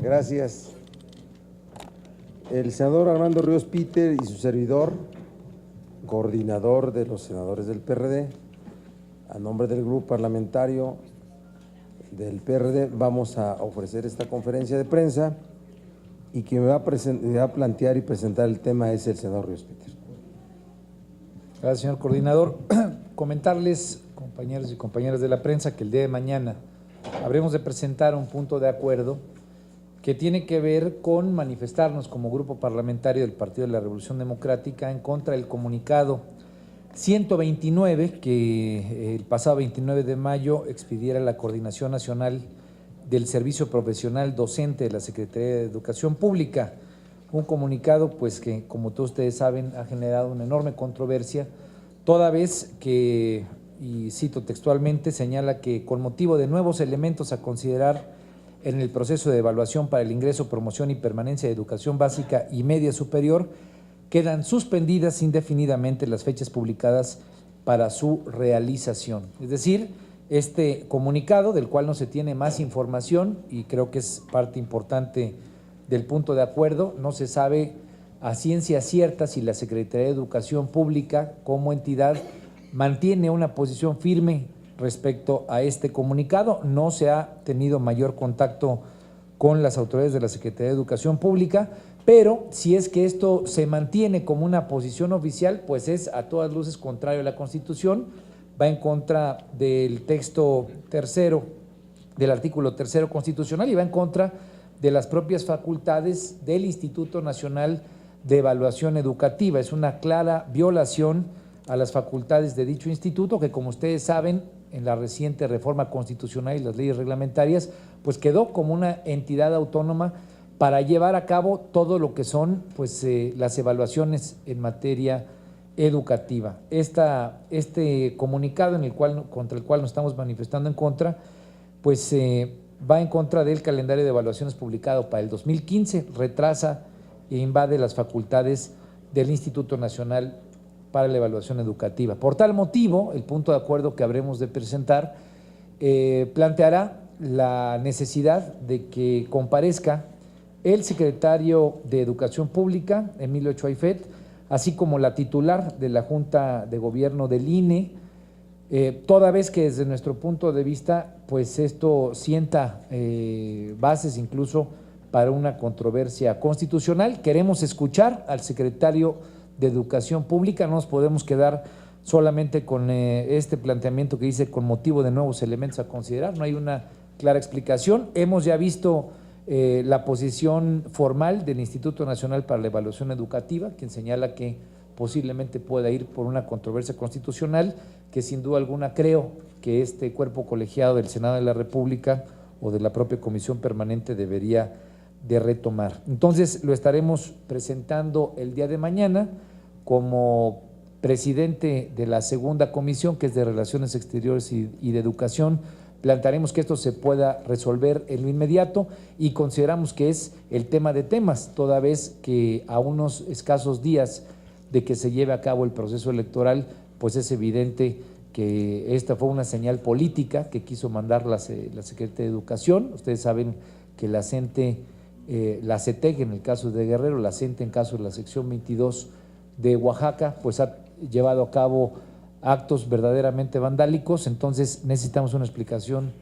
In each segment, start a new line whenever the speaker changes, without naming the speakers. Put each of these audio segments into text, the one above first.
Gracias. El senador Armando Ríos Peter y su servidor, coordinador de los senadores del PRD, a nombre del grupo parlamentario del PRD, vamos a ofrecer esta conferencia de prensa y quien me va a plantear y presentar el tema es el senador Ríos Peter.
Gracias, señor coordinador. Comentarles, compañeros y compañeras de la prensa, que el día de mañana habremos de presentar un punto de acuerdo que tiene que ver con manifestarnos como grupo parlamentario del Partido de la Revolución Democrática en contra del comunicado 129 que el pasado 29 de mayo expidiera la Coordinación Nacional del Servicio Profesional Docente de la Secretaría de Educación Pública. Un comunicado pues que, como todos ustedes saben, ha generado una enorme controversia, toda vez que, y cito textualmente, señala que con motivo de nuevos elementos a considerar en el proceso de evaluación para el ingreso, promoción y permanencia de educación básica y media superior, quedan suspendidas indefinidamente las fechas publicadas para su realización. Es decir, este comunicado, del cual no se tiene más información, y creo que es parte importante del punto de acuerdo, no se sabe a ciencia cierta si la Secretaría de Educación Pública como entidad mantiene una posición firme respecto a este comunicado. No se ha tenido mayor contacto con las autoridades de la Secretaría de Educación Pública, pero si es que esto se mantiene como una posición oficial, pues es a todas luces contrario a la Constitución, va en contra del texto tercero, del artículo tercero constitucional, y va en contra de las propias facultades del Instituto Nacional de Evaluación Educativa. Es una clara violación a las facultades de dicho instituto, que, como ustedes saben, en la reciente reforma constitucional y las leyes reglamentarias, pues quedó como una entidad autónoma para llevar a cabo todo lo que son pues las evaluaciones en materia educativa. Este comunicado contra el cual nos estamos manifestando en contra, pues va en contra del calendario de evaluaciones publicado para el 2015, retrasa e invade las facultades del Instituto Nacional para la Evaluación Educativa. Por tal motivo, el punto de acuerdo que habremos de presentar planteará la necesidad de que comparezca el secretario de Educación Pública, Emilio Ochoa Ifet, así como la titular de la Junta de Gobierno del INE, toda vez que desde nuestro punto de vista, pues esto sienta bases incluso para una controversia constitucional. Queremos escuchar al secretario de Educación Pública, no nos podemos quedar solamente con este planteamiento que dice con motivo de nuevos elementos a considerar, no hay una clara explicación. Hemos ya visto la posición formal del Instituto Nacional para la Evaluación Educativa, quien señala que posiblemente pueda ir por una controversia constitucional, que sin duda alguna creo que este cuerpo colegiado del Senado de la República o de la propia Comisión Permanente debería de retomar. Entonces lo estaremos presentando el día de mañana. Como presidente de la segunda comisión, que es de Relaciones Exteriores y de Educación, plantearemos que esto se pueda resolver en lo inmediato y consideramos que es el tema de temas, toda vez que a unos escasos días de que se lleve a cabo el proceso electoral, pues es evidente que esta fue una señal política que quiso mandar la Secretaría de Educación. Ustedes saben que la CENTE, la CETEC en el caso de Guerrero, la CENTE en caso de la sección 22 de Oaxaca, pues ha llevado a cabo actos verdaderamente vandálicos. Entonces necesitamos una explicación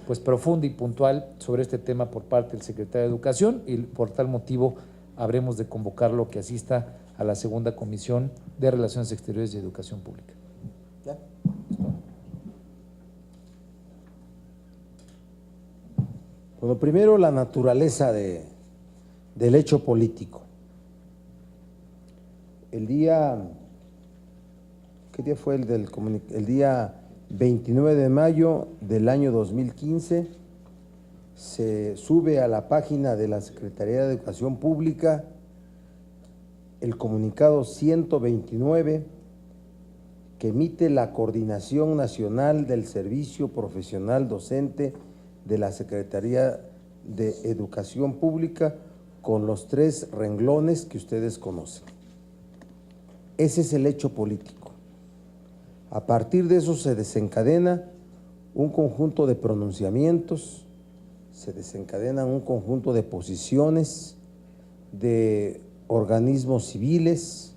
pues profunda y puntual sobre este tema por parte del secretario de Educación, y por tal motivo habremos de convocarlo que asista a la segunda comisión de Relaciones Exteriores y Educación Pública. ¿Ya?
Bueno, primero la naturaleza del hecho político. El día, ¿qué día fue el día 29 de mayo del año 2015, se sube a la página de la Secretaría de Educación Pública el comunicado 129 que emite la Coordinación Nacional del Servicio Profesional Docente de la Secretaría de Educación Pública, con los 3 renglones que ustedes conocen. Ese es el hecho político. A partir de eso se desencadena un conjunto de pronunciamientos se desencadenan un conjunto de posiciones de organismos civiles,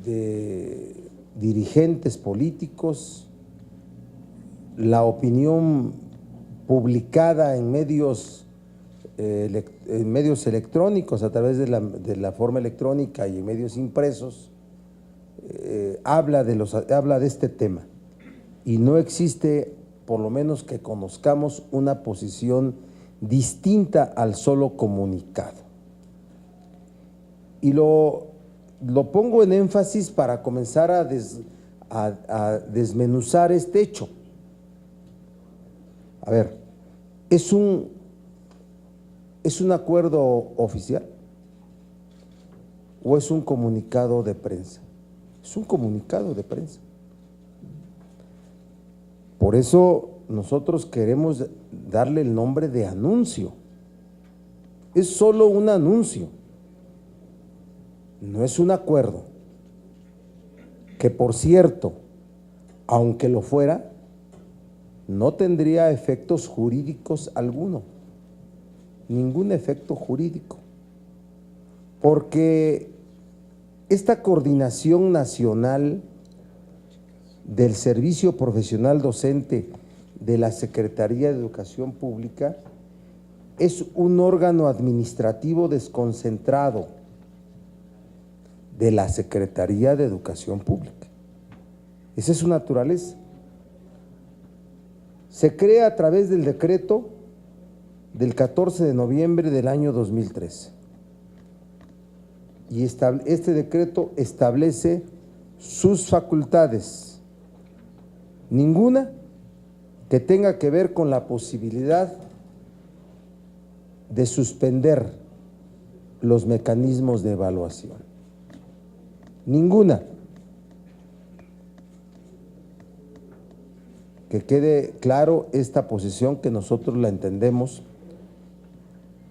de dirigentes políticos, la opinión publicada en medios electrónicos a través de la forma electrónica y en medios impresos, habla de este tema, y no existe, por lo menos que conozcamos, una posición distinta al solo comunicado. Y lo pongo en énfasis para comenzar a desmenuzar este hecho. A ver, ¿es un acuerdo oficial o es un comunicado de prensa? Es un comunicado de prensa. Por eso nosotros queremos darle el nombre de anuncio. Es solo un anuncio, no es un acuerdo, que por cierto, aunque lo fuera, no tendría efectos jurídicos alguno, ningún efecto jurídico, porque esta coordinación nacional del Servicio Profesional Docente de la Secretaría de Educación Pública es un órgano administrativo desconcentrado de la Secretaría de Educación Pública. Esa es su naturaleza. Se crea a través del decreto del 14 de noviembre del año 2013. Y este decreto establece sus facultades, ninguna que tenga que ver con la posibilidad de suspender los mecanismos de evaluación. Ninguna. Que quede claro esta posición, que nosotros la entendemos,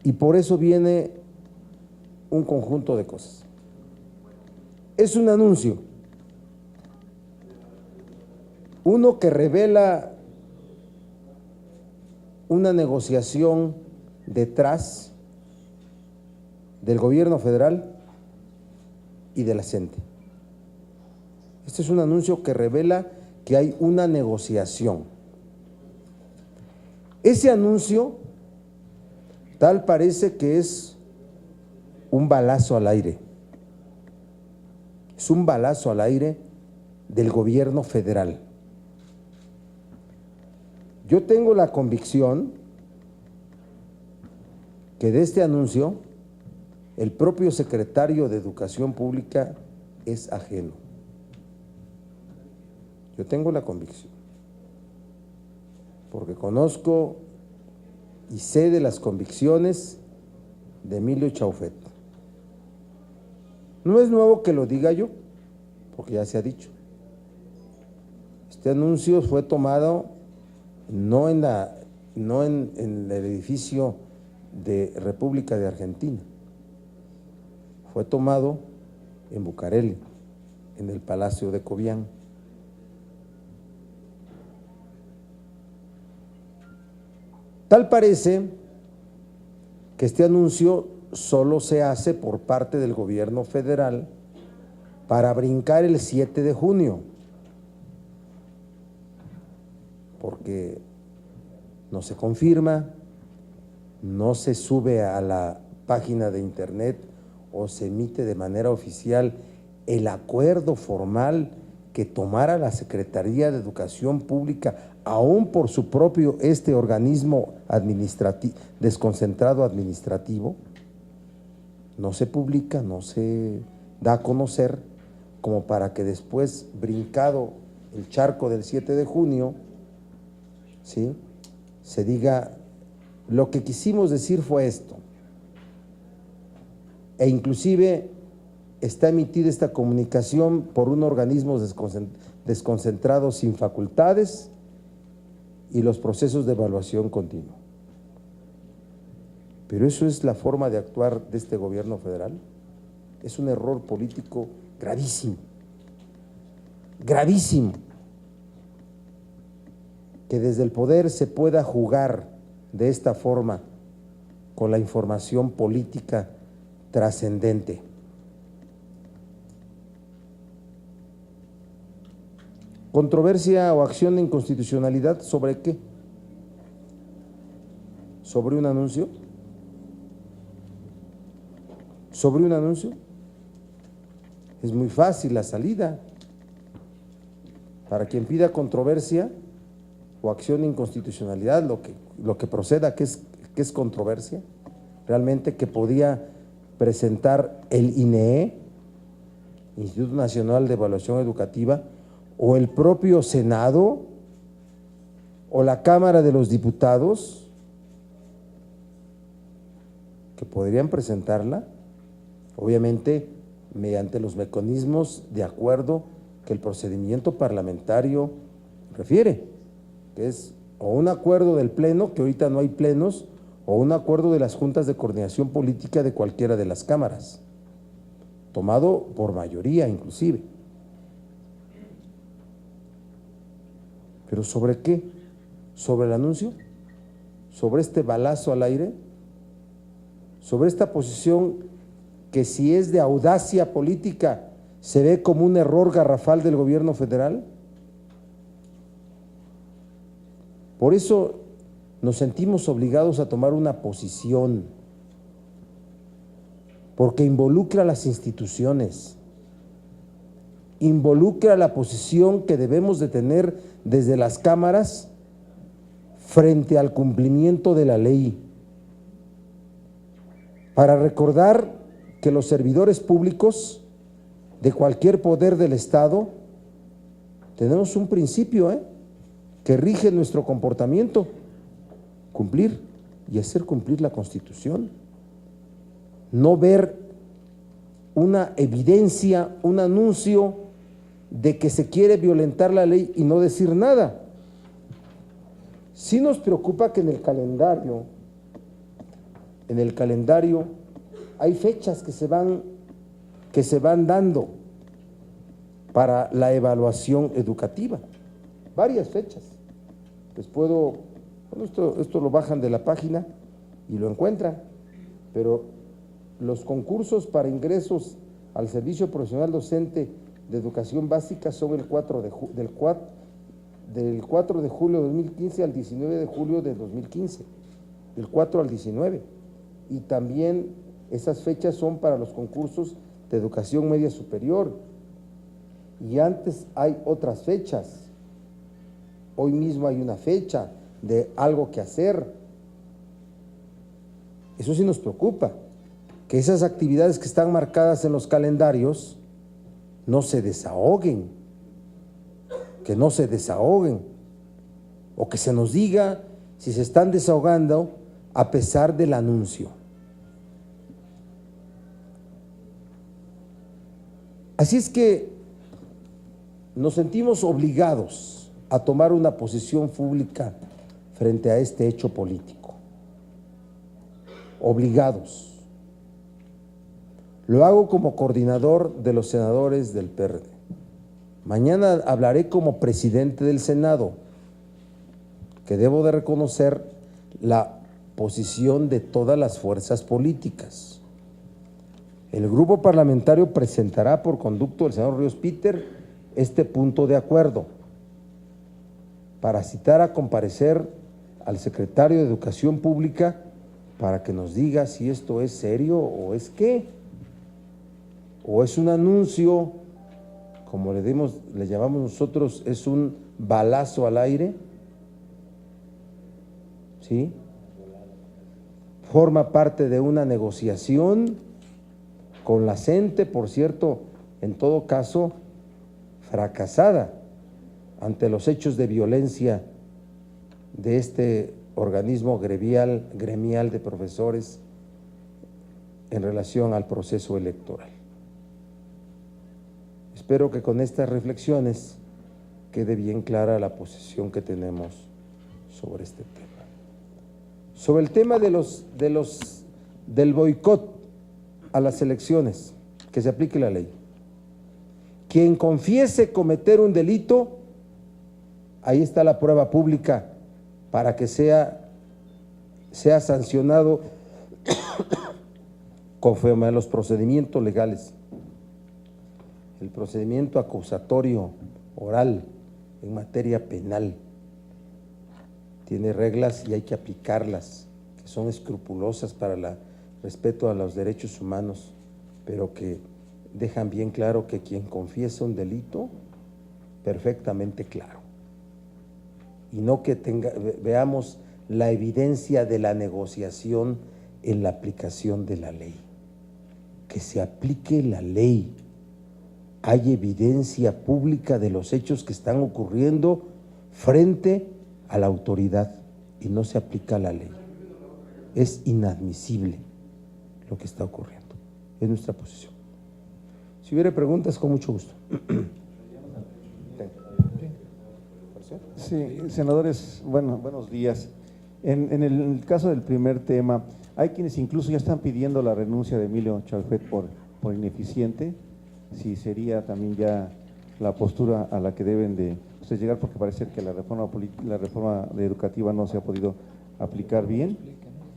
y por eso viene un conjunto de cosas. Es un anuncio, uno que revela una negociación detrás del gobierno federal y de la CENTE. Este es un anuncio que revela que hay una negociación. Ese anuncio tal parece que es un balazo al aire. Es un balazo al aire del gobierno federal. Yo tengo la convicción que de este anuncio el propio secretario de Educación Pública es ajeno. Yo tengo la convicción, porque conozco y sé de las convicciones de Emilio Chaufet. No es nuevo que lo diga yo, porque ya se ha dicho. Este anuncio fue tomado no en el edificio de República de Argentina, fue tomado en Bucareli, en el Palacio de Cobián. Tal parece que este anuncio solo se hace por parte del gobierno federal para brincar el 7 de junio, porque no se confirma, no se sube a la página de internet o se emite de manera oficial el acuerdo formal que tomara la Secretaría de Educación Pública, aún por su propio organismo desconcentrado administrativo. No se publica, no se da a conocer, como para que después, brincado el charco del 7 de junio, ¿sí?, se diga: lo que quisimos decir fue esto. E inclusive está emitida esta comunicación por un organismo desconcentrado sin facultades y los procesos de evaluación continua. Pero eso es la forma de actuar de este gobierno federal. Es un error político gravísimo, gravísimo, que desde el poder se pueda jugar de esta forma con la información política trascendente. ¿Controversia o acción de inconstitucionalidad sobre qué? ¿Sobre un anuncio? ¿Sobre un anuncio? Es muy fácil la salida. Para quien pida controversia o acción de inconstitucionalidad, lo que proceda, ¿qué es controversia? Realmente que podía presentar el INEE, Instituto Nacional de Evaluación Educativa, o el propio Senado, o la Cámara de los Diputados, que podrían presentarla, obviamente mediante los mecanismos de acuerdo que el procedimiento parlamentario refiere, que es o un acuerdo del Pleno, que ahorita no hay plenos, o un acuerdo de las juntas de coordinación política de cualquiera de las cámaras, tomado por mayoría inclusive. ¿Pero sobre qué? ¿Sobre el anuncio? ¿Sobre este balazo al aire? ¿Sobre esta posición que si es de audacia política se ve como un error garrafal del gobierno federal? Por eso nos sentimos obligados a tomar una posición, porque involucra a las instituciones, involucra la posición que debemos de tener desde las cámaras frente al cumplimiento de la ley, para recordar que los servidores públicos de cualquier poder del Estado tenemos un principio que rige nuestro comportamiento: cumplir y hacer cumplir la Constitución, no ver una evidencia, un anuncio de que se quiere violentar la ley y no decir nada. Sí nos preocupa que en el calendario hay fechas que se van dando para la evaluación educativa, varias fechas. Les puedo, bueno, esto lo bajan de la página y lo encuentran, pero los concursos para ingresos al servicio profesional docente de educación básica son del 4 de julio de 2015 al 19 de julio de 2015, del 4 al 19, y también esas fechas son para los concursos de educación media superior, y antes hay otras fechas. Hoy mismo hay una fecha de algo que hacer. Eso sí nos preocupa, que esas actividades que están marcadas en los calendarios no se desahoguen, que no se desahoguen, o que se nos diga si se están desahogando a pesar del anuncio. Así es que nos sentimos obligados a tomar una posición pública frente a este hecho político. Obligados. Lo hago como coordinador de los senadores del PRD. Mañana hablaré como presidente del Senado, que debo de reconocer la posición de todas las fuerzas políticas. El grupo parlamentario presentará por conducto del senador Ríos Peter este punto de acuerdo para citar a comparecer al secretario de Educación Pública para que nos diga si esto es serio o es qué, o es un anuncio, como le llamamos nosotros, es un balazo al aire, ¿sí? Forma parte de una negociación con la CENTE, por cierto, en todo caso, fracasada ante los hechos de violencia de este organismo gremial de profesores en relación al proceso electoral. Espero que con estas reflexiones quede bien clara la posición que tenemos sobre este tema. Sobre el tema del boicot a las elecciones, que se aplique la ley. Quien confiese cometer un delito, ahí está la prueba pública para que sea sea sancionado conforme a los procedimientos legales. El procedimiento acusatorio oral en materia penal tiene reglas y hay que aplicarlas, que son escrupulosas para el respeto a los derechos humanos, pero que dejan bien claro que quien confiesa un delito, perfectamente claro, y no que veamos la evidencia de la negociación en la aplicación de la ley. Que se aplique la ley. Hay evidencia pública de los hechos que están ocurriendo frente a la autoridad y no se aplica la ley. Es inadmisible lo que está ocurriendo. Es nuestra posición. Si hubiera preguntas, con mucho gusto.
Sí, senadores, buenos días. En el caso del primer tema, hay quienes incluso ya están pidiendo la renuncia de Emilio Chalfet por ineficiente. Si sería también ya la postura a la que deben de ustedes llegar, porque parece que la reforma educativa no se ha podido aplicar bien.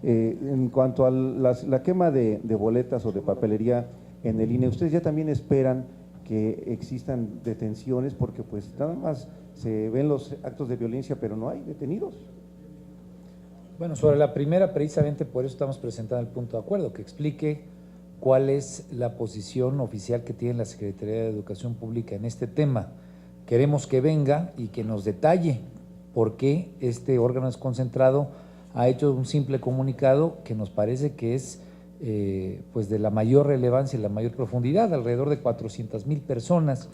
En cuanto a la quema de boletas o de papelería en el INE, ¿ustedes ya también esperan que existan detenciones? Porque pues nada más se ven los actos de violencia, pero no hay detenidos.
Bueno, sobre la primera, precisamente por eso estamos presentando el punto de acuerdo, que explique cuál es la posición oficial que tiene la Secretaría de Educación Pública en este tema. Queremos que venga y que nos detalle por qué este órgano desconcentrado ha hecho un simple comunicado que nos parece que es pues de la mayor relevancia y la mayor profundidad. Alrededor de 400,000 personas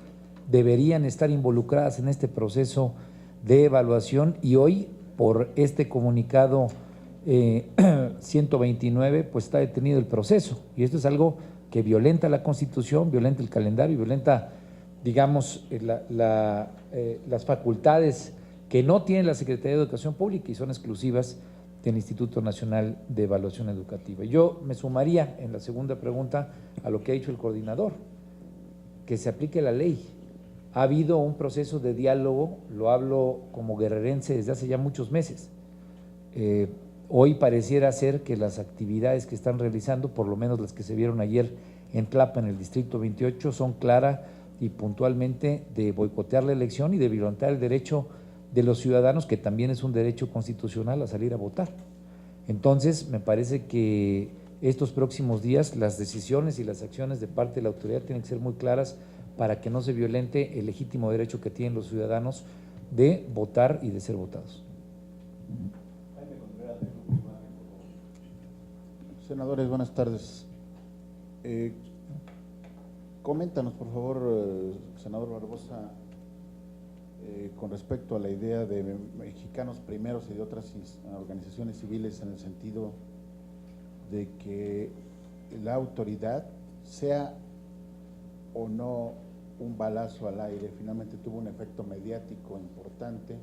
deberían estar involucradas en este proceso de evaluación y hoy por este comunicado 129 pues está detenido el proceso, y esto es algo que violenta la Constitución, violenta el calendario, violenta, digamos, las facultades que no tiene la Secretaría de Educación Pública y son exclusivas del Instituto Nacional de Evaluación Educativa. Yo me sumaría en la segunda pregunta a lo que ha dicho el coordinador, que se aplique la ley. Ha habido un proceso de diálogo, lo hablo como guerrerense desde hace ya muchos meses. Hoy pareciera ser que las actividades que están realizando, por lo menos las que se vieron ayer en Tlapa, en el Distrito 28, son clara y puntualmente de boicotear la elección y de violentar el derecho de los ciudadanos, que también es un derecho constitucional, a salir a votar. Entonces, me parece que estos próximos días las decisiones y las acciones de parte de la autoridad tienen que ser muy claras para que no se violente el legítimo derecho que tienen los ciudadanos de votar y de ser votados.
Senadores, buenas tardes. Coméntanos, por favor, senador Barbosa, con respecto a la idea de Mexicanos Primeros y de otras organizaciones civiles, en el sentido de que la autoridad, sea o no un balazo al aire, finalmente tuvo un efecto mediático importante,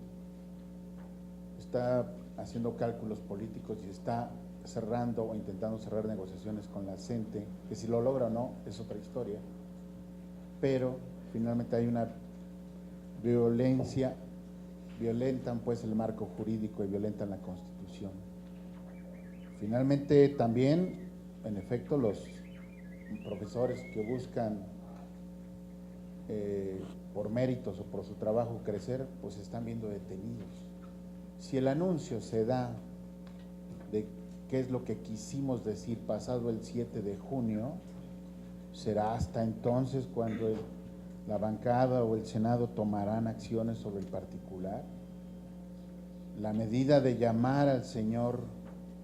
está haciendo cálculos políticos y está cerrando o intentando cerrar negociaciones con la CENTE, que si lo logra o no es otra historia, pero finalmente hay una violencia, violentan pues el marco jurídico y violentan la Constitución. Finalmente también, en efecto, los profesores que buscan por méritos o por su trabajo crecer, pues se están viendo detenidos. Si el anuncio se da de qué es lo que quisimos decir pasado el 7 de junio, será hasta entonces cuando la bancada o el Senado tomarán acciones sobre el particular. La medida de llamar al señor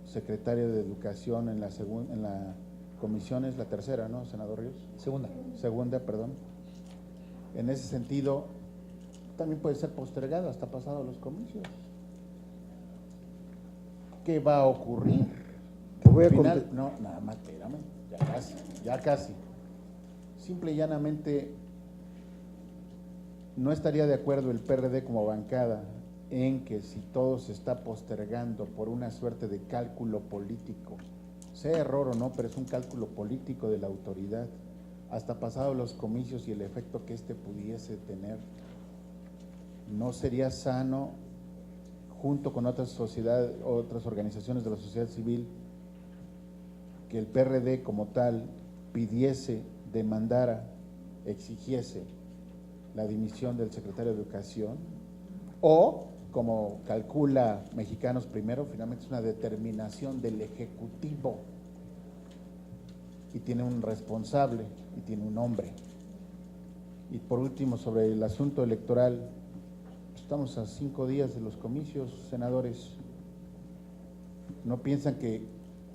secretario de Educación en la comisión es la tercera, ¿no, senador Ríos? Segunda, perdón. En ese sentido, también puede ser postergado hasta pasados los comicios. ¿Qué va a ocurrir?
Te voy a
no, nada más, espérame, ya casi. Simple y llanamente, no estaría de acuerdo el PRD como bancada en que si todo se está postergando por una suerte de cálculo político, sea error o no, pero es un cálculo político de la autoridad, hasta pasados los comicios y el efecto que éste pudiese tener. No sería sano junto con otras organizaciones de la sociedad civil, que el PRD como tal pidiese, demandara, exigiese la dimisión del secretario de Educación, o, como calcula Mexicanos Primero, finalmente es una determinación del Ejecutivo y tiene un responsable y tiene un nombre. Y por último, sobre el asunto electoral, estamos a 5 días de los comicios, senadores. ¿No piensan que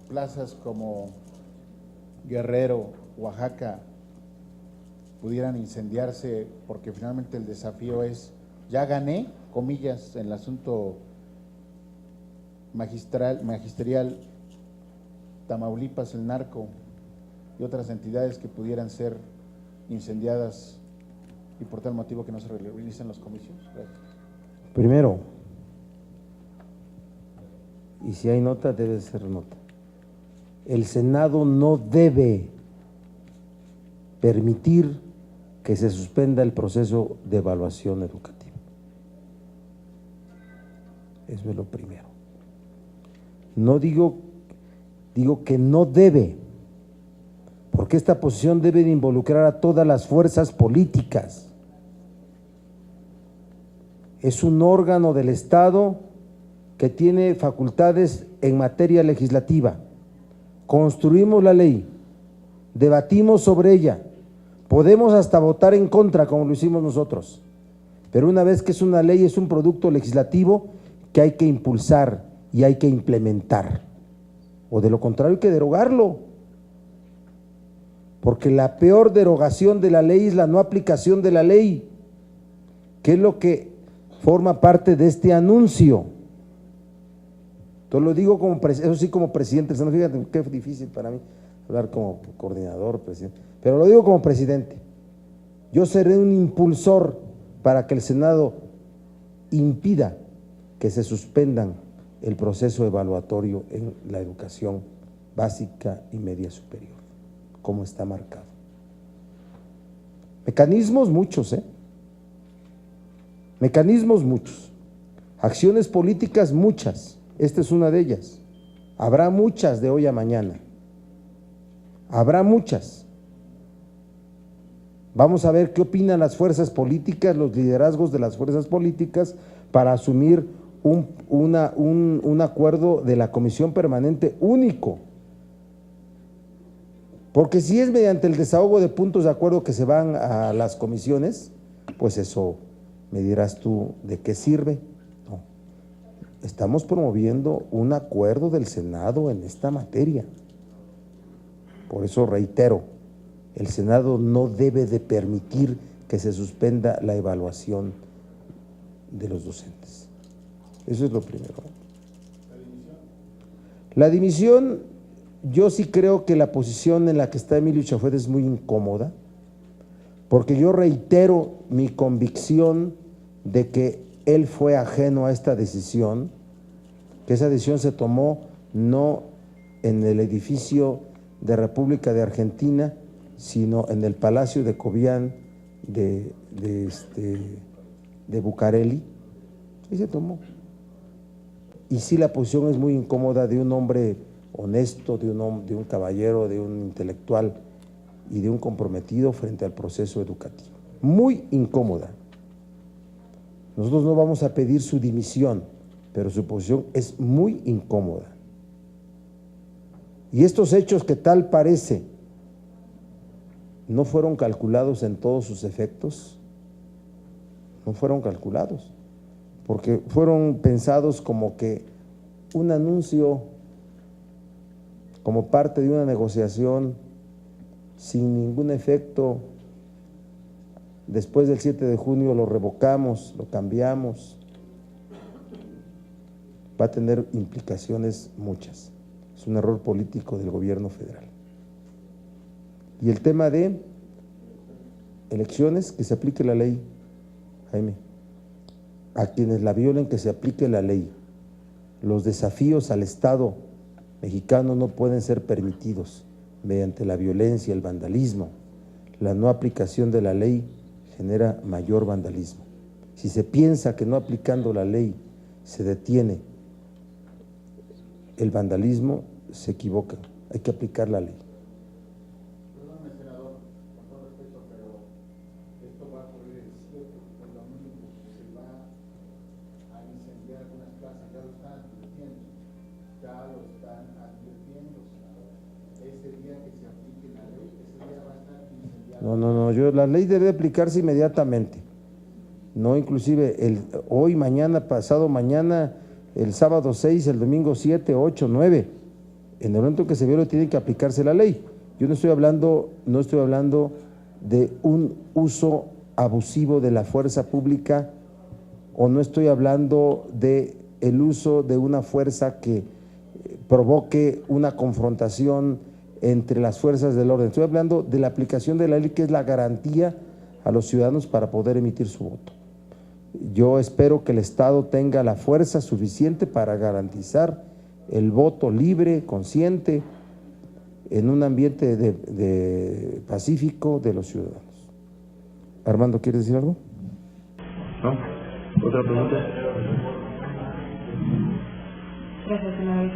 plazas como Guerrero, Oaxaca, pudieran incendiarse? Porque finalmente el desafío es, ya gané, comillas, en el asunto magisterial, Tamaulipas, el narco y otras entidades que pudieran ser incendiadas, y por tal motivo que no se realicen los comicios. Gracias.
Primero, y si hay nota, debe ser nota. El Senado no debe permitir que se suspenda el proceso de evaluación educativa. Eso es lo primero. No digo que no debe, porque esta posición debe de involucrar a todas las fuerzas políticas. Es un órgano del Estado que tiene facultades en materia legislativa. Construimos la ley, debatimos sobre ella, podemos hasta votar en contra como lo hicimos nosotros, pero una vez que es una ley, es un producto legislativo que hay que impulsar y hay que implementar, o de lo contrario hay que derogarlo, porque la peor derogación de la ley es la no aplicación de la ley, que es lo que forma parte de este anuncio. Entonces lo digo como, eso sí, como presidente, fíjate qué difícil para mí hablar como coordinador, presidente, pero lo digo como presidente. Yo seré un impulsor para que el Senado impida que se suspendan el proceso evaluatorio en la educación básica y media superior, como está marcado. Mecanismos muchos, mecanismos muchos, acciones políticas muchas, esta es una de ellas. Habrá muchas de hoy a mañana, habrá muchas. Vamos a ver qué opinan las fuerzas políticas, los liderazgos de las fuerzas políticas para asumir un acuerdo de la Comisión Permanente único. Porque si es mediante el desahogo de puntos de acuerdo que se van a las comisiones, pues eso me dirás tú de qué sirve. No, estamos promoviendo un acuerdo del Senado en esta materia. Por eso reitero, el Senado no debe de permitir que se suspenda la evaluación de los docentes. Eso es lo primero. La dimisión, yo sí creo que la posición en la que está Emilio Chafet es muy incómoda, porque yo reitero mi convicción de que él fue ajeno a esta decisión, que esa decisión se tomó no en el edificio de República de Argentina, sino en el Palacio de Cobián de Bucareli. Ahí se tomó. Y sí, la posición es muy incómoda de un hombre honesto, de un caballero, de un intelectual y de un comprometido frente al proceso educativo. Muy incómoda. Nosotros no vamos a pedir su dimisión, pero su posición es muy incómoda. Y estos hechos que tal parece no fueron calculados en todos sus efectos, no fueron calculados, porque fueron pensados como que un anuncio, como parte de una negociación sin ningún efecto. Después del 7 de junio lo revocamos, lo cambiamos. Va a tener implicaciones muchas. Es un error político del gobierno federal. Y el tema de elecciones, que se aplique la ley, Jaime. A quienes la violen, que se aplique la ley. Los desafíos al Estado mexicano no pueden ser permitidos mediante la violencia, el vandalismo. La no aplicación de la ley genera mayor vandalismo. Si se piensa que no aplicando la ley se detiene el vandalismo, se equivocan. Hay que aplicar la ley.
Perdóname, senador, con todo respeto, pero esto va a ocurrir el 7, el domingo, se va a incendiar algunas plazas, ya lo están advirtiendo, senador. Ese día que se aplique la ley, ese día va a estar incendiado.
No, la ley debe aplicarse inmediatamente. No, inclusive hoy, mañana, pasado mañana, el sábado 6, el domingo 7, 8, 9. En el momento que se viole tiene que aplicarse la ley. Yo no estoy hablando de un uso abusivo de la fuerza pública, o no estoy hablando de el uso de una fuerza que provoque una confrontación entre las fuerzas del orden. Estoy hablando de la aplicación de la ley, que es la garantía a los ciudadanos para poder emitir su voto. Yo espero que el Estado tenga la fuerza suficiente para garantizar el voto libre, consciente, en un ambiente de pacífico de los ciudadanos. Armando, ¿quieres decir algo?
¿No? ¿Otra pregunta?
Gracias, senador.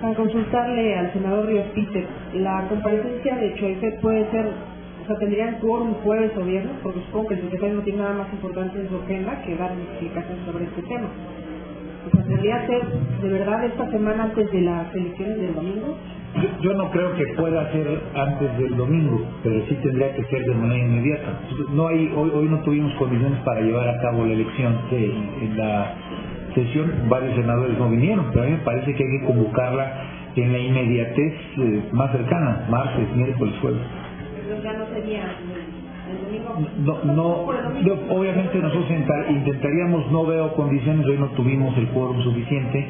Para consultarle al senador Ríos Peter, la comparecencia de Choiset puede ser, o sea, ¿tendrían quórum jueves o viernes? Porque supongo que el secretario no tiene nada más importante en su agenda que dar explicaciones sobre este tema. O sea, ¿tendría ser de verdad esta semana antes de las elecciones del domingo?
Yo no creo que pueda ser antes del domingo, pero sí tendría que ser de manera inmediata. No hay, hoy no tuvimos condiciones para llevar a cabo la elección. En la sesión varios senadores no vinieron, pero a mí me parece que hay que convocarla en la inmediatez más cercana, martes, miércoles, jueves.
Pero ya no sería el domingo.
Obviamente nosotros intentaríamos, no veo condiciones, hoy no tuvimos el quórum suficiente.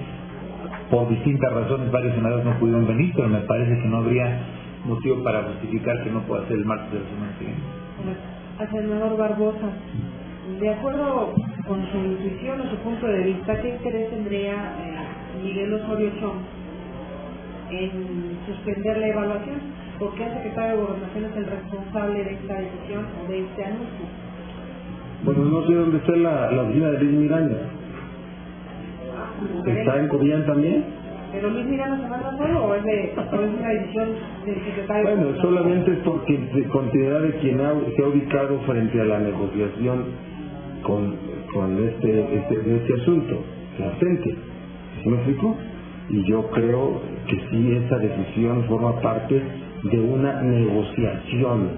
Por distintas razones varios senadores no pudieron venir, pero me parece que no habría motivo para justificar que no pueda ser el martes de la semana que viene.
Al senador Barbosa, de acuerdo con su intuición o su punto de vista, ¿qué interés tendría Miguel Osorio Chong en suspender la evaluación? ¿Por qué el secretario de Gobernación es el responsable de esta decisión o de este anuncio?
Bueno, no sé dónde está la oficina de Luis Miranda. ¿Está en Cobián también?
¿Pero Luis Miranda se manda solo o es una decisión del secretario?
Bueno, solamente es porque se considera de quien se ha ubicado frente a la negociación con este asunto, la gente. ¿Sí me explico? Y yo creo que sí, esa decisión forma parte de una negociación.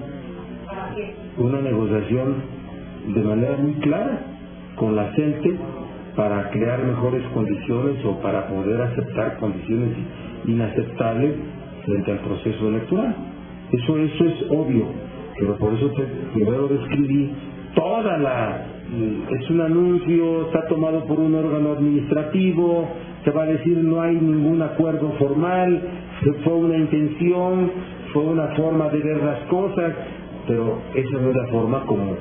¿Para qué?
Una negociación de manera muy clara con la gente, para crear mejores condiciones o para poder aceptar condiciones inaceptables frente al proceso electoral. Eso es obvio, pero por eso primero describí es un anuncio, está tomado por un órgano administrativo, se va a decir no hay ningún acuerdo formal, fue una intención, fue una forma de ver las cosas, pero esa no es la forma como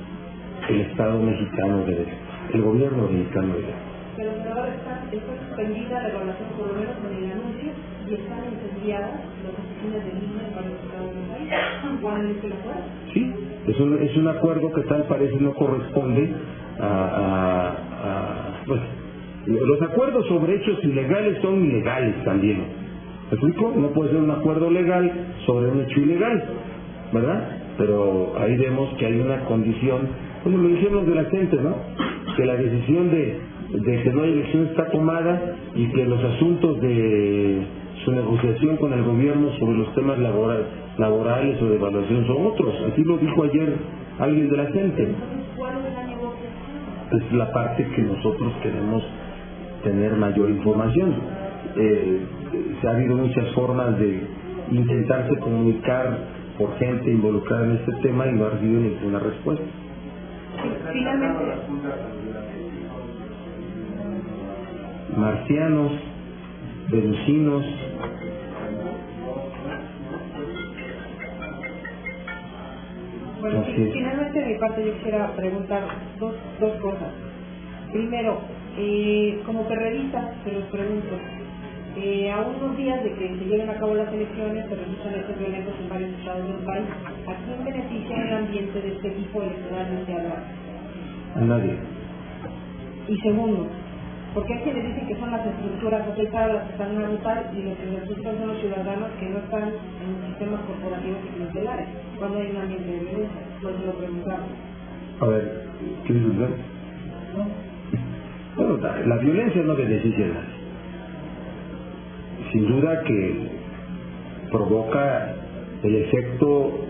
el Estado mexicano debe ser. El gobierno mexicano debe.
Pero ahora está suspendida la evaluación por lo menos en el anuncio y están incendiadas las oficinas del INE en varios estados del país. ¿Cuál es el acuerdo?
Sí, es un acuerdo que tal parece no corresponde pues, los acuerdos sobre hechos ilegales son ilegales también. ¿Me explico? No puede ser un acuerdo legal sobre un hecho ilegal, ¿verdad? Pero ahí vemos que hay una condición, como lo dijimos de la gente, ¿no? Que la decisión de que no hay elección está tomada y que los asuntos de su negociación con el gobierno sobre los temas laborales o de evaluación son otros. Así lo dijo ayer alguien de la gente.
¿Cuál es la negociación?
Es la parte que nosotros queremos tener mayor información. Se ha habido muchas formas de intentarse comunicar por gente involucrada en este tema y no ha recibido ninguna respuesta.
Finalmente,
marcianos, venusinos.
bueno, finalmente de mi parte yo quisiera preguntar dos cosas. Primero, como periodista se los pregunto, a unos días de que se lleven a cabo las elecciones se registran hechos violentos en varios estados del país. ¿A quién beneficia el ambiente de este tipo electoral de que hablar?
A nadie.
Y segundo, Porque hay quienes dicen que son las estructuras afectadas las que están en la mitad y los que resultan son los ciudadanos que no están en sistemas corporativos y clientelares, cuando hay un ambiente de violencia. Por eso lo preguntamos.
A ver, ¿qué dices usted? Bueno, la violencia no beneficia a nadie. Sin duda que provoca el efecto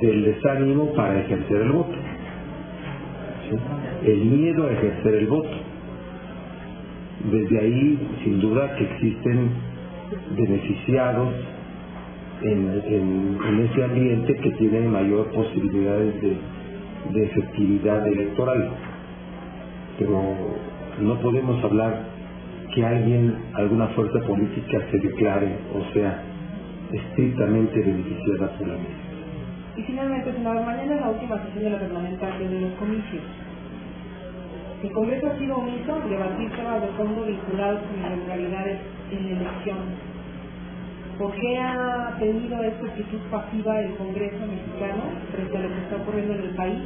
del desánimo para ejercer el voto, ¿sí? El miedo a ejercer el voto. Desde ahí, sin duda que existen beneficiados en ese ambiente que tienen mayor posibilidades de efectividad electoral. Pero no podemos hablar que alguna fuerza política se declare, o sea, estrictamente beneficiada por la ley.
Y finalmente, senador, mañana es la última sesión de la parlamentaria de los comicios. El Congreso ha sido omiso en debatir temas de fondo vinculados con irregularidades en la elección. ¿Por qué ha tenido esta actitud pasiva el Congreso mexicano frente a lo que está ocurriendo en el país?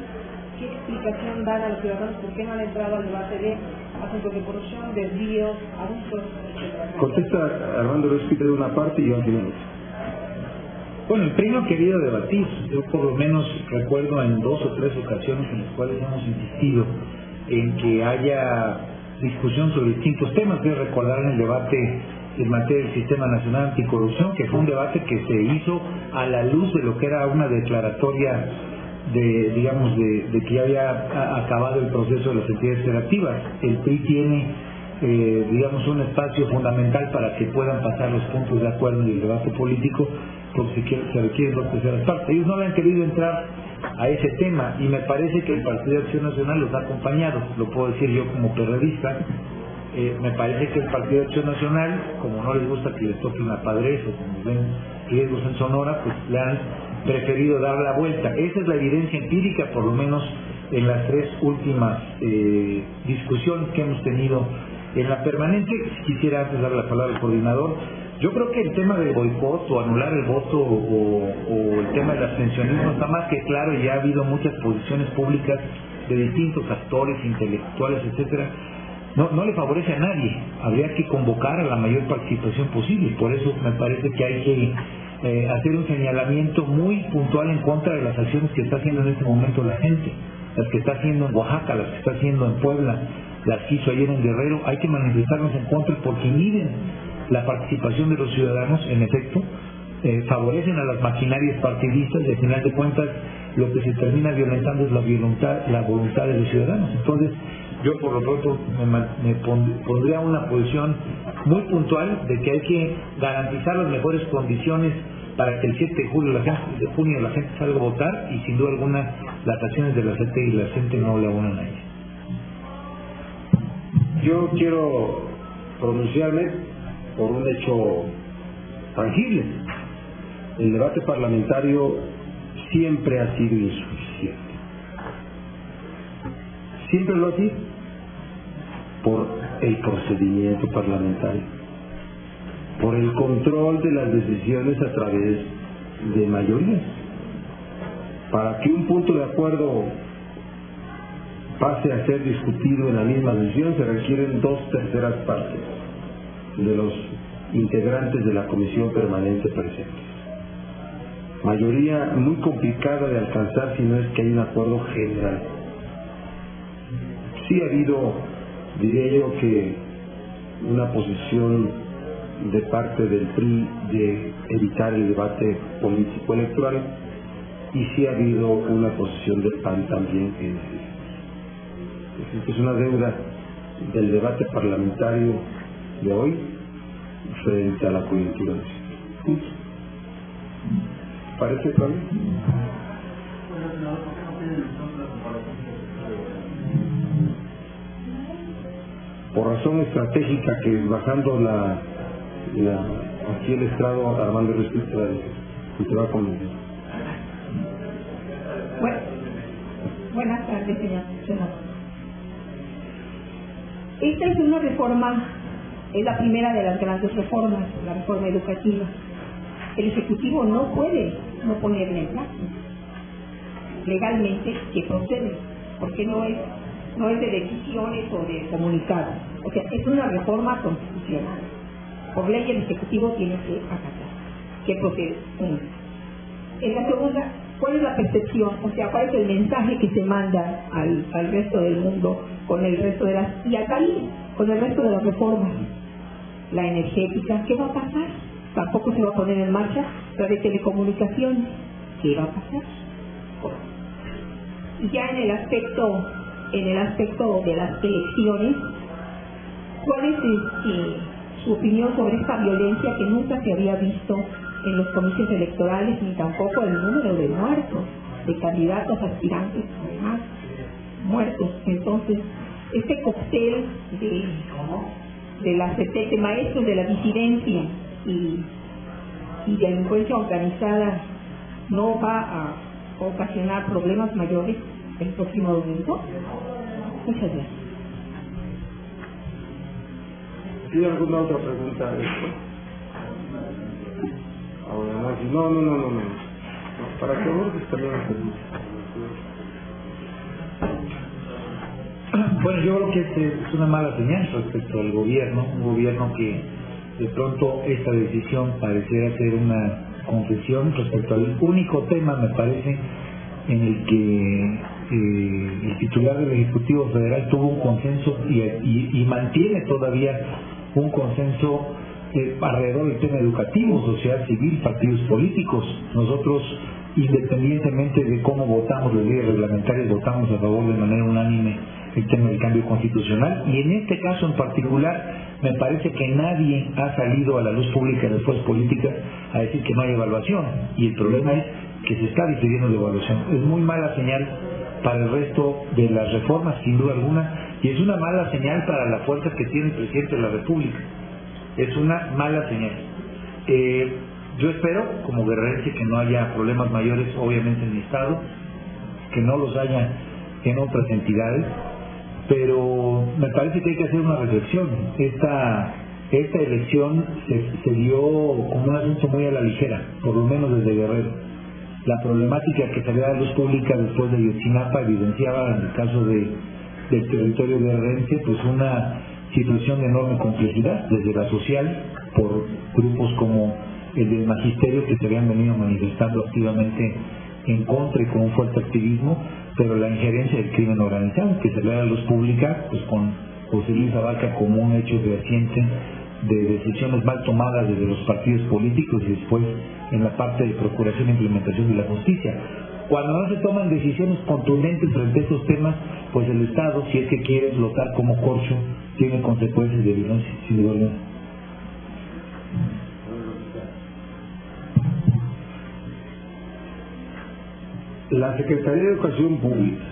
¿Qué explicación dan a los ciudadanos por qué no han entrado al debate de asuntos de corrupción, desvíos, abusos, etcétera?
Contesta Armando Respite de una parte y yo al final.
Bueno, el PRI no ha querido debatir. Yo por lo menos recuerdo en 2 o 3 ocasiones en las cuales hemos insistido en que haya discusión sobre distintos temas. Quiero recordar en el debate en materia del Sistema Nacional Anticorrupción, que fue un debate que se hizo a la luz de lo que era una declaratoria de que ya había acabado el proceso de las entidades federativas. El PRI tiene un espacio fundamental para que puedan pasar los puntos de acuerdo en el debate político, porque se requieren 2/3 partes. Ellos no habían querido entrar a ese tema y me parece que el Partido de Acción Nacional los ha acompañado. Lo puedo decir yo como perredista. Me parece que el Partido de Acción Nacional, como no les gusta que les toque una padrez o como ven riesgos en Sonora, pues le han preferido dar la vuelta. Esa es la evidencia empírica, por lo menos en las 3 últimas discusiones que hemos tenido en la permanente. Quisiera antes dar la palabra al coordinador. Yo creo que el tema del boicot o anular el voto o el tema del abstencionismo está más que claro, y ya ha habido muchas posiciones públicas de distintos actores, intelectuales, etcétera. No le favorece a nadie. Habría que convocar a la mayor participación posible. Por eso me parece que hay que hacer un señalamiento muy puntual en contra de las acciones que está haciendo en este momento la gente, las que está haciendo en Oaxaca, las que está haciendo en Puebla, las que hizo ayer en Guerrero. Hay que manifestarnos en contra porque inhiben la participación de los ciudadanos. En efecto, favorecen a las maquinarias partidistas y al final de cuentas lo que se termina violentando es la voluntad de los ciudadanos. Entonces, yo por lo pronto me pondría una posición muy puntual de que hay que garantizar las mejores condiciones para que el 7 de junio la gente salga a votar, y sin duda alguna las acciones de la CENTE y la CENTE no le abonan a ella.
Yo quiero pronunciarme por un hecho tangible. El debate parlamentario siempre ha sido insuficiente. Siempre lo ha sido, por el procedimiento parlamentario, por el control de las decisiones a través de mayorías. Para que un punto de acuerdo pase a ser discutido en la misma sesión se requieren 2/3 partes de los integrantes de la comisión permanente presentes. Mayoría muy complicada de alcanzar si no es que hay un acuerdo general. Sí ha habido, diría yo, que una posición de parte del PRI de evitar el debate político electoral, y sí ha habido una posición del PAN también que es una deuda del debate parlamentario de hoy frente a la coyuntura. ¿Parece claro? Por razón estratégica, que bajando aquí el estrado, Armando Respite y se va con.
Buenas tardes, señor senador. Esta es una reforma, es la primera de las grandes reformas, la reforma educativa. El Ejecutivo no puede no ponerla en práctica. Legalmente, que procede, porque no es de decisiones o de comunicados. O sea, es una reforma constitucional. Por ley el Ejecutivo tiene que acatar. ¿Qué procede? En la segunda, ¿cuál es la percepción? O sea, ¿cuál es el mensaje que se manda al resto del mundo con el resto de las... y acá con el resto de las reformas? La energética, ¿qué va a pasar? Tampoco se va a poner en marcha la de telecomunicaciones. ¿Qué va a pasar? Y ya en el aspecto de las elecciones, ¿cuál es su opinión sobre esta violencia que nunca se había visto en los comicios electorales, ni tampoco el número de muertos, de candidatos aspirantes, además, muertos? Entonces, este cóctel de maestros de la disidencia y delincuencia organizada no va a ocasionar problemas mayores el próximo domingo. Muchas gracias.
¿Tiene alguna otra pregunta? Ahora, no. Para que abordes también la pregunta.
Bueno, yo creo que es una mala señal respecto al gobierno, un gobierno que de pronto esta decisión pareciera ser una concesión respecto al único tema, me parece, en el que el titular del Ejecutivo Federal tuvo un consenso y mantiene todavía un consenso alrededor del tema educativo, sociedad civil, partidos políticos. Nosotros, independientemente de cómo votamos las leyes reglamentarias, votamos a favor de manera unánime el tema del cambio constitucional, y en este caso en particular me parece que nadie ha salido a la luz pública de las fuerzas políticas a decir que no hay evaluación, y el problema es que se está decidiendo la evaluación. Es muy mala señal para el resto de las reformas, sin duda alguna, y es una mala señal para la fuerza que tiene el presidente de la República. Es una mala señal. Yo espero, como guerrerense, que no haya problemas mayores, obviamente, en mi estado, que no los haya en otras entidades, pero me parece que hay que hacer una reflexión. Esta elección se dio como un asunto muy a la ligera, por lo menos desde Guerrero. La problemática que salió a la luz pública después de Ayotzinapa evidenciaba, en el caso del territorio guerrerense, pues una situación de enorme complejidad, desde la social, por grupos como el del magisterio, que se habían venido manifestando activamente en contra y con un fuerte activismo, pero la injerencia del crimen organizado, que se ve a la luz pública, pues con José Luis Abarca como un hecho reciente de decisiones mal tomadas desde los partidos políticos y después en la parte de procuración e implementación de la justicia. Cuando no se toman decisiones contundentes frente a estos temas, pues el Estado, si es que quiere flotar como corcho, tiene consecuencias de violencia, sin duda alguna.
La Secretaría de Educación Pública,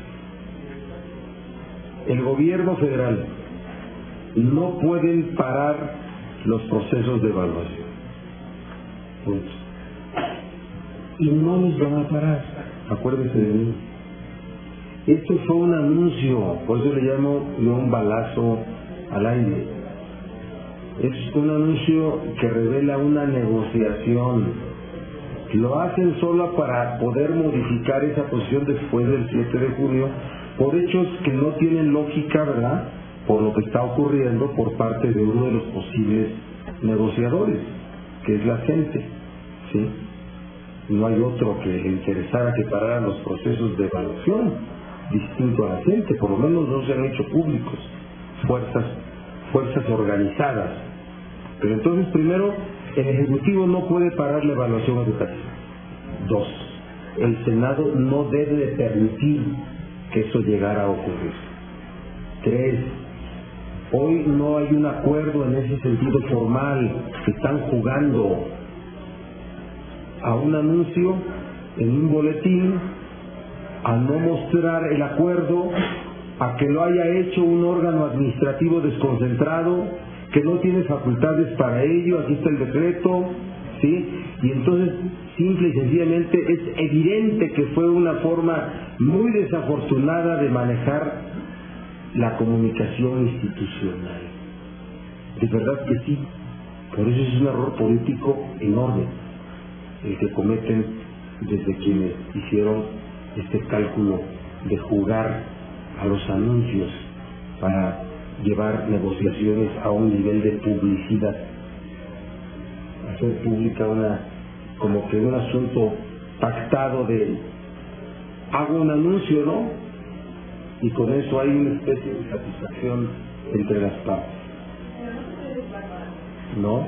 el gobierno federal, no pueden parar los procesos de evaluación. Punto. Y no los van a parar, acuérdense de mí. Esto fue un anuncio, por eso le llamo yo un balazo al aire. Es un anuncio que revela una negociación. Lo hacen solo para poder modificar esa posición después del 7 de junio por hechos que no tienen lógica, ¿verdad? Por lo que está ocurriendo por parte de uno de los posibles negociadores, que es la gente, ¿sí? No hay otro que le interesara que pararan los procesos de evaluación, distinto a la gente, por lo menos no se han hecho públicos, fuerzas organizadas. Pero entonces, primero, el Ejecutivo no puede parar la evaluación educativa. 2, el Senado no debe de permitir que eso llegara a ocurrir. 3, hoy no hay un acuerdo en ese sentido formal. Están jugando a un anuncio en un boletín, a no mostrar el acuerdo, a que lo haya hecho un órgano administrativo desconcentrado que no tiene facultades para ello. Aquí está el decreto, ¿sí? Y entonces, simple y sencillamente, es evidente que fue una forma muy desafortunada de manejar la comunicación institucional. De verdad que sí. Por eso es un error político enorme el que cometen desde quienes hicieron este cálculo de jugar a los anuncios para llevar negociaciones a un nivel de publicidad, hacer pública como que un asunto pactado de hago un anuncio, ¿no? Y con eso hay una especie de satisfacción entre las partes. No,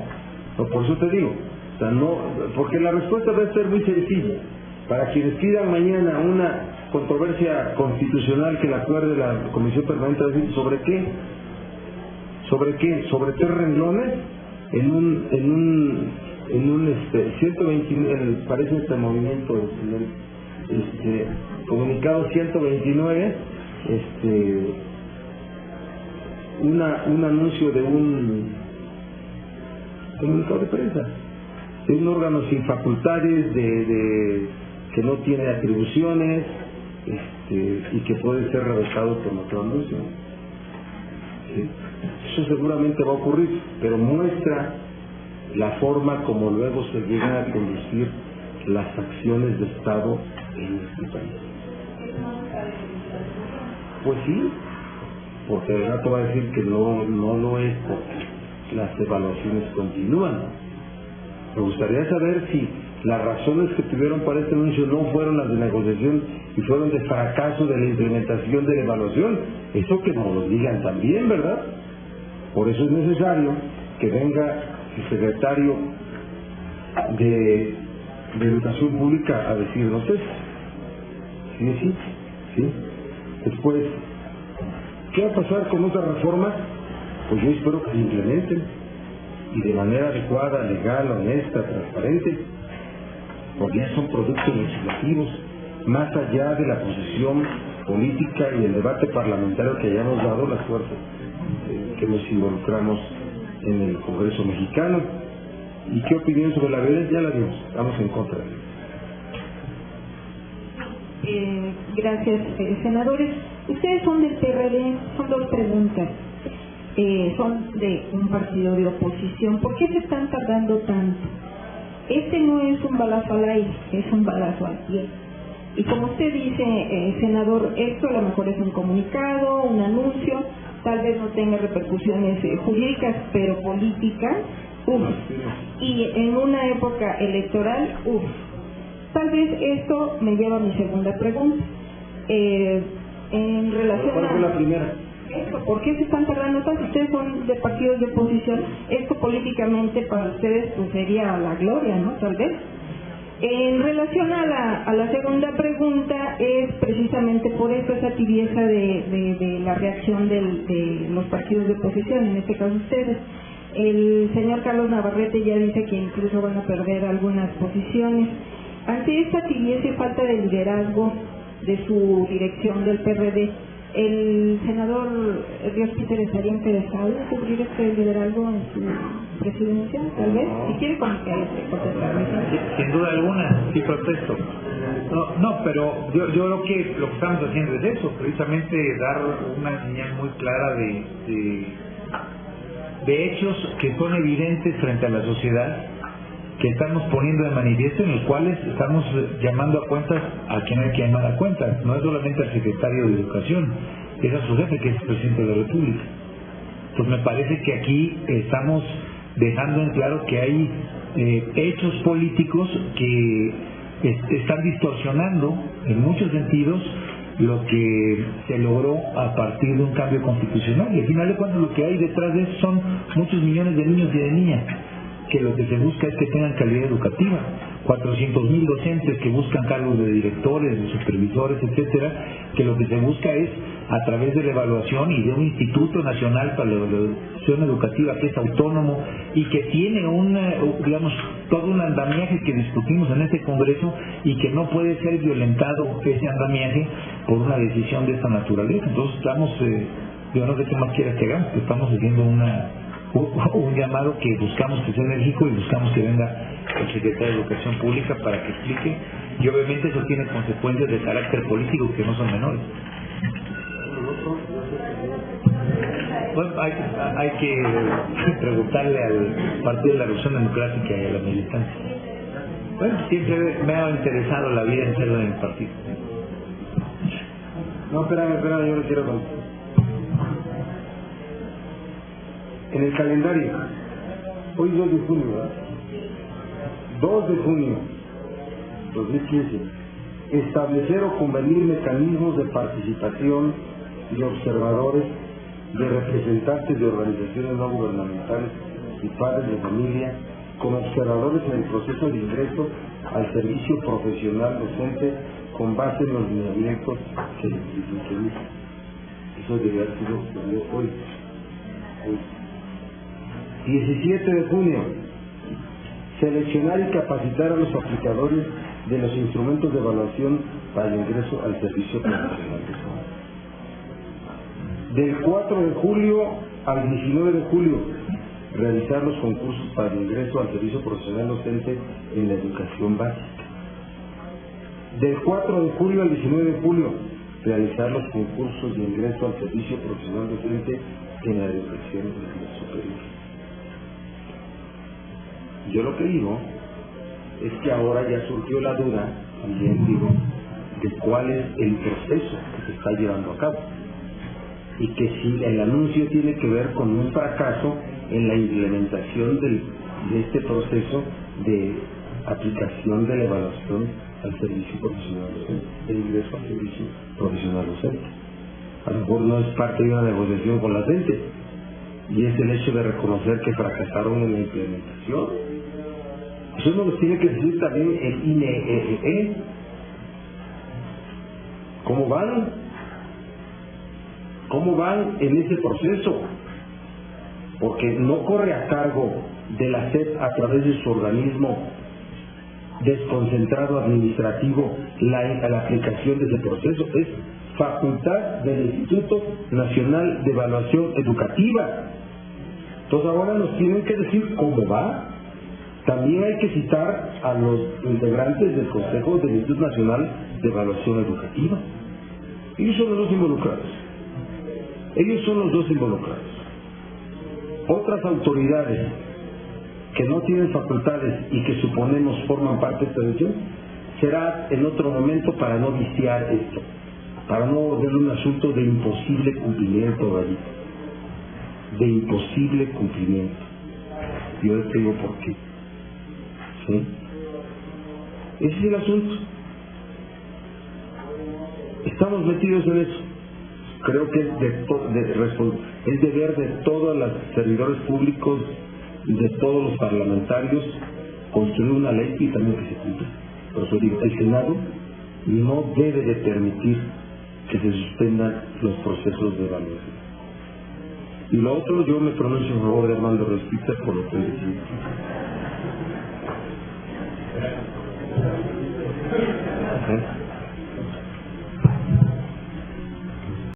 por eso te digo, o sea, no, porque la respuesta debe ser muy sencilla. Para quienes pidan mañana una controversia constitucional que la acuerde la Comisión Permanente, ¿sobre qué? ¿Sobre qué? ¿Sobre 3 renglones? En un 129, parece este movimiento, comunicado 129, un anuncio de un comunicado de prensa, de un órgano sin facultades, que no tiene atribuciones, y que puede ser revocado por otro anuncio. ¿Sí? Eso seguramente va a ocurrir, pero muestra la forma como luego se llegan a conducir las acciones de Estado en este país. Pues sí, porque el rato va a decir que no lo es porque las evaluaciones continúan. Me gustaría saber si las razones que tuvieron para este anuncio no fueron las de negociación y fueron de fracaso de la implementación de la evaluación. Eso que nos lo digan también, ¿verdad? Por eso es necesario que venga el secretario de Educación Pública a decirnos eso. Sí. Después, ¿qué va a pasar con otras reformas? Pues yo espero que se implementen y de manera adecuada, legal, honesta, transparente, porque ya son productos legislativos, más allá de la posición política y el debate parlamentario que hayamos dado las fuerzas que nos involucramos en el Congreso mexicano. ¿Y qué opinión sobre la violencia? Ya la dimos, estamos en contra.
Gracias, senadores. Ustedes son del PRD, son 2 preguntas. Son de un partido de oposición. ¿Por qué se están tardando tanto? Este no es un balazo al aire, es un balazo al pie. Y como usted dice, senador, esto a lo mejor es un comunicado, un anuncio, tal vez no tenga repercusiones jurídicas, pero políticas, y en una época electoral, Tal vez esto me lleva a mi segunda pregunta. En relación
¿Cuál fue la primera?
Esto, ¿por qué se están tardando tanto? Ustedes son de partidos de oposición. Esto políticamente para ustedes pues sería la gloria, ¿no? Tal vez. En relación a la segunda pregunta, es precisamente por eso esa tibieza de la reacción de los partidos de oposición, en este caso ustedes. El señor Carlos Navarrete ya dice que incluso van a perder algunas posiciones. Ante esta tibieza y falta de liderazgo de su dirección del PRD, ¿el senador Ríos Peter estaría interesado en cubrir este liderazgo en su presidencia? Tal vez, si quiere contestarme.
Sin duda alguna, sí protesto. No, pero yo creo que lo que estamos haciendo es eso, precisamente dar una señal muy clara de hechos que son evidentes frente a la sociedad, que estamos poniendo de manifiesto, en los cuales estamos llamando a cuentas a quien hay que llamar a cuentas. No es solamente al secretario de Educación, es a su jefe, que es el presidente de la República. Entonces me parece que aquí estamos dejando en claro que hay hechos políticos que están distorsionando en muchos sentidos lo que se logró a partir de un cambio constitucional. Y al final de cuentas lo que hay detrás de eso son muchos millones de niños y de niñas que lo que se busca es que tengan calidad educativa. 400,000 docentes que buscan cargos de directores, de supervisores, etcétera, que lo que se busca es, a través de la evaluación y de un Instituto Nacional para la Evaluación Educativa que es autónomo y que tiene todo un andamiaje que discutimos en este Congreso y que no puede ser violentado ese andamiaje por una decisión de esta naturaleza. Entonces estamos, yo no sé qué más quieras que hagamos, que estamos haciendo un llamado que buscamos que sea enérgico y buscamos que venga el secretario de Educación Pública para que explique, y obviamente eso tiene consecuencias de carácter político que no son menores. Bueno, hay que preguntarle al Partido de la Revolución Democrática y a la militancia. Bueno, siempre me ha interesado la vida entera de mi partido.
No, espérame, yo lo quiero contar. En el calendario, hoy 2 de junio, ¿verdad? 2 de junio 2015, establecer o convenir mecanismos de participación de observadores, de representantes de organizaciones no gubernamentales y padres de familia como observadores en el proceso de ingreso al servicio profesional docente con base en los lineamientos que se introducen. Eso debería haber sido hoy. 17 de junio, seleccionar y capacitar a los aplicadores de los instrumentos de evaluación para el ingreso al servicio profesional. Del 4 de julio al 19 de julio, realizar los concursos para el ingreso al servicio profesional docente en la educación básica. Del 4 de julio al 19 de julio, realizar los concursos de ingreso al servicio profesional docente en la educación superior. Yo lo que digo es que ahora ya surgió la duda, también digo, de cuál es el proceso que se está llevando a cabo. Y que si el anuncio tiene que ver con un fracaso en la implementación de este proceso de aplicación de la evaluación al servicio profesional docente, el ingreso al servicio profesional docente. A lo mejor no es parte de una negociación con la gente, y es el hecho de reconocer que fracasaron en la implementación. Eso nos lo tiene que decir también el INEE. ¿Cómo van? ¿Cómo van en ese proceso? Porque no corre a cargo de la SEP a través de su organismo desconcentrado administrativo la aplicación de ese proceso, es facultad del Instituto Nacional de Evaluación Educativa. Entonces ahora nos tienen que decir cómo va. También hay que citar a los integrantes del Consejo del Instituto Nacional de Evaluación Educativa. Ellos son los dos involucrados. Ellos son los dos involucrados. Otras autoridades que no tienen facultades y que suponemos forman parte de esta decisión, será en otro momento para no viciar esto, para no volverlo un asunto de imposible cumplimiento, David. De imposible cumplimiento. Yo les digo por qué. ¿Sí? Ese es el asunto. Estamos metidos en eso. Creo que es deber de todos los servidores públicos, de todos los parlamentarios, construir una ley y también que se cumpla. Por eso digo, el Senado no debe de permitir que se suspendan los procesos de evaluación. Y lo otro, yo me pronuncio en favor de Armando Respita por lo que él decía.